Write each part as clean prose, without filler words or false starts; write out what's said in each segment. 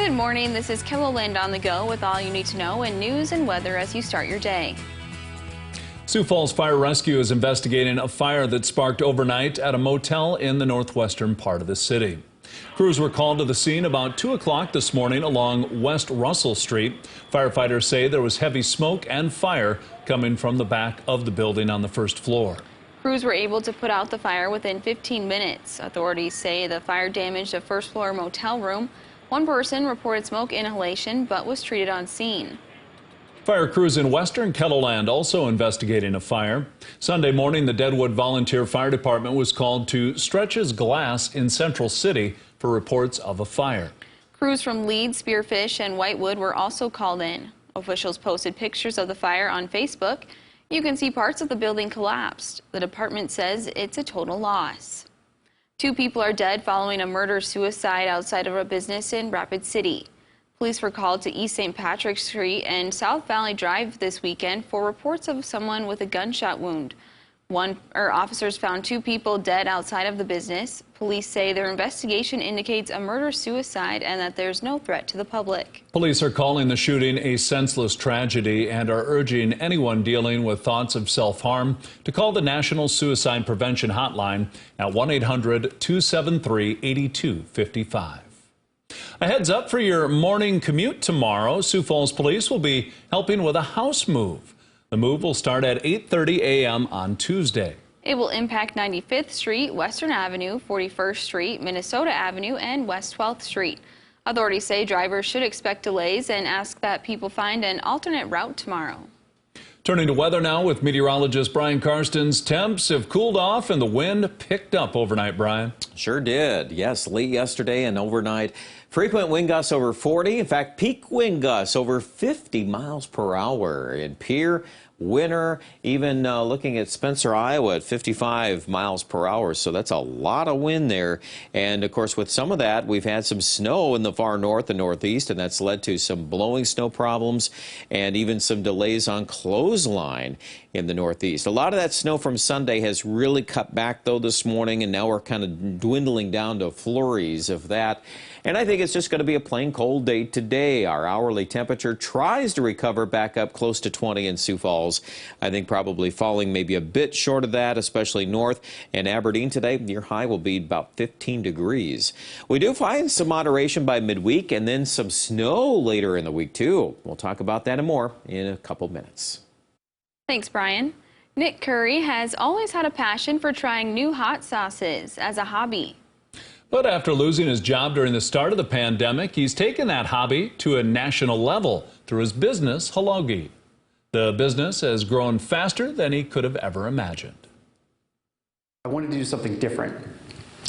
Good morning. This is KELOLAND on the go with all you need to know in news and weather as you start your day. Sioux Falls Fire Rescue is investigating a fire that sparked overnight at a motel in the northwestern part of the city. Crews were called to the scene about 2 o'clock this morning along West Russell Street. Firefighters say there was heavy smoke and fire coming from the back of the building on the first floor. Crews were able to put out the fire within 15 minutes. Authorities say the fire damaged a first-floor motel room. One person reported smoke inhalation but was treated on scene. Fire crews in western KELOLAND also investigating a fire. Sunday morning, the Deadwood Volunteer Fire Department was called to Stretch's Glass in Central City for reports of a fire. Crews from Lead, Spearfish, and Whitewood were also called in. Officials posted pictures of the fire on Facebook. You can see parts of the building collapsed. The department says it's a total loss. 2 people are dead following a murder-suicide outside of a business in Rapid City. Police were called to East St. Patrick's Street and South Valley Drive this weekend for reports of someone with a gunshot wound. Officers found 2 people dead outside of the business. Police say their investigation indicates a murder-suicide and that there's no threat to the public. Police are calling the shooting a senseless tragedy and are urging anyone dealing with thoughts of self-harm to call the National Suicide Prevention Hotline at 1-800-273-8255. A heads up for your morning commute tomorrow. Sioux Falls Police will be helping with a house move. The move will start at 8:30 a.m. on Tuesday. It will impact 95th Street, Western Avenue, 41st Street, Minnesota Avenue, and West 12th Street. Authorities say drivers should expect delays and ask that people find an alternate route tomorrow. Turning to weather now with meteorologist Brian Karstens. Temps have cooled off and the wind picked up overnight, Brian. Sure did. Yes, late yesterday and overnight. Frequent wind gusts over 40. In fact, peak wind gusts over 50 miles per hour in Pierre, Winter, even looking at Spencer, Iowa at 55 miles per hour. So that's a lot of wind there. And of course, with some of that, we've had some snow in the far north and northeast, and that's led to some blowing snow problems and even some delays on clothesline in the northeast. A lot of that snow from Sunday has really cut back, though, this morning, and now we're kind of dwindling down to flurries of that. And I think it's just going to be a plain cold day today. Our hourly temperature tries to recover back up close to 20 in Sioux Falls. I think probably falling maybe a bit short of that, especially north and Aberdeen today. Your high will be about 15 degrees. We do find some moderation by midweek and then some snow later in the week, too. We'll talk about that and more in a couple minutes. Thanks, Brian. Nick Curry has always had a passion for trying new hot sauces as a hobby. But after losing his job during the start of the pandemic, he's taken that hobby to a national level through his business, Halogi. The business has grown faster than he could have ever imagined. I wanted to do something different.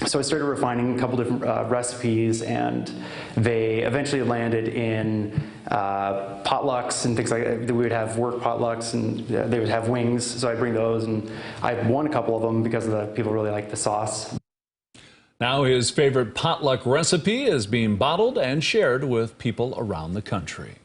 So I started refining a couple different recipes, and they eventually landed in potlucks and things like that. We would have work potlucks, and they would have wings, so I'd bring those, and I won a couple of them because the people really liked the sauce. Now his favorite potluck recipe is being bottled and shared with people around the country.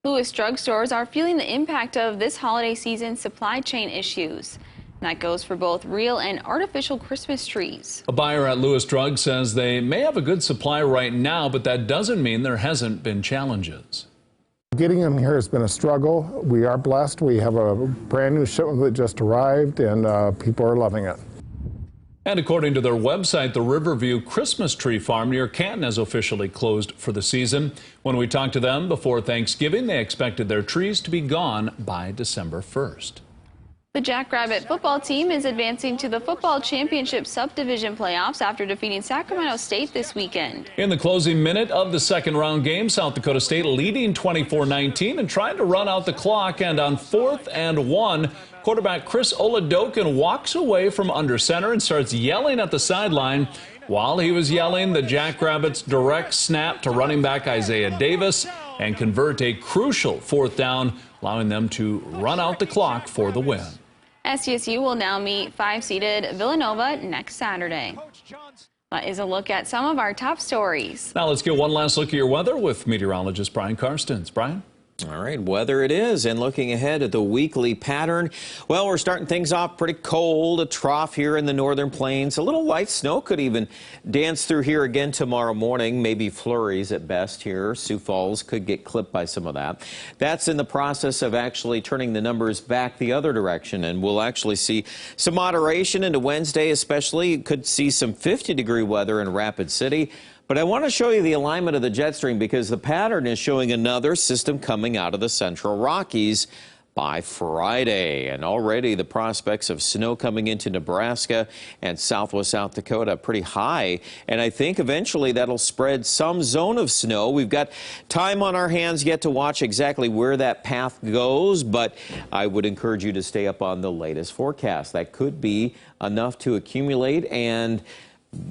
Lewis drugstores are feeling the impact of this holiday season's supply chain issues. And that goes for both real and artificial Christmas trees. A buyer at Lewis Drug says they may have a good supply right now, but that doesn't mean there hasn't been challenges. Getting them here has been a struggle. We are blessed. We have a brand new shipment that just arrived, and people are loving it. And according to their website, the Riverview Christmas Tree Farm near Canton has officially closed for the season. When we talked to them before Thanksgiving, they expected their trees to be gone by December 1st. The Jackrabbit football team is advancing to the football championship subdivision playoffs after defeating Sacramento State this weekend. In the closing minute of the second round game, South Dakota State leading 24-19 and trying to run out the clock, and on 4th and 1, quarterback Chris Oladokin walks away from under center and starts yelling at the sideline. While he was yelling, the Jackrabbits direct snap to running back Isaiah Davis and convert a crucial 4th down, allowing them to run out the clock for the win. SDSU will now meet 5-seeded Villanova next Saturday. That is a look at some of our top stories. Now let's get one last look at your weather with meteorologist Brian Karstens. Brian? All right, weather it is, and looking ahead at the weekly pattern, well, we're starting things off pretty cold, a trough here in the northern plains. A little light snow could even dance through here again tomorrow morning, maybe flurries at best here. Sioux Falls could get clipped by some of that. That's in the process of actually turning the numbers back the other direction, and we'll actually see some moderation into Wednesday, especially. You could see some 50-degree weather in Rapid City. But I want to show you the alignment of the jet stream because the pattern is showing another system coming out of the central Rockies by Friday. And already the prospects of snow coming into Nebraska and southwest South Dakota pretty high. And I think eventually that'll spread some zone of snow. We've got time on our hands yet to watch exactly where that path goes, but I would encourage you to stay up on the latest forecast. That could be enough to accumulate and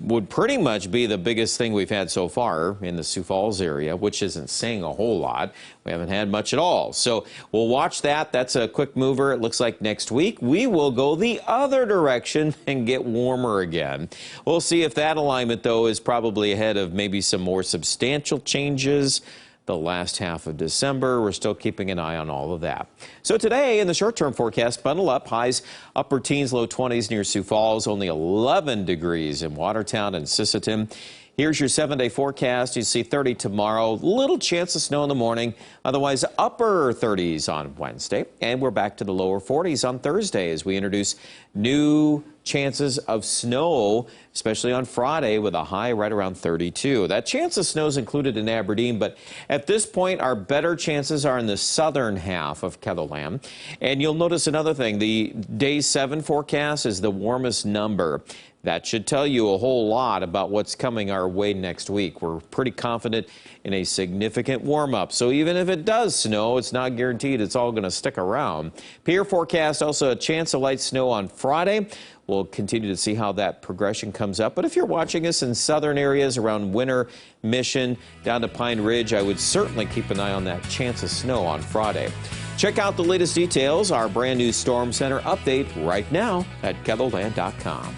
would pretty much be the biggest thing we've had so far in the Sioux Falls area, which isn't saying a whole lot. We haven't had much at all. So we'll watch that. That's a quick mover. It looks like next week we will go the other direction and get warmer again. We'll see if that alignment, though, is probably ahead of maybe some more substantial changes the last half of December. We're still keeping an eye on all of that. So today in the short-term forecast, bundle up, highs upper teens, low 20s near Sioux Falls, only 11 degrees in Watertown and Sisseton. Here's your 7-day forecast. You see 30 tomorrow, little chance of snow in the morning, otherwise upper 30s on Wednesday. And we're back to the lower 40s on Thursday as we introduce new chances of snow, especially on Friday with a high right around 32. That chance of snow is included in Aberdeen, but at this point our better chances are in the southern half of KELOLAND. And you'll notice another thing, the day 7 forecast is the warmest number. That should tell you a whole lot about what's coming our way next week. We're pretty confident in a significant warm-up. So even if it does snow, it's not guaranteed it's all going to stick around. Pier forecast also a chance of light snow on Friday. We'll continue to see how that progression comes up. But if you're watching us in southern areas around Winter, Mission, down to Pine Ridge, I would certainly keep an eye on that chance of snow on Friday. Check out the latest details, our brand new Storm Center update right now at KELOLAND.com.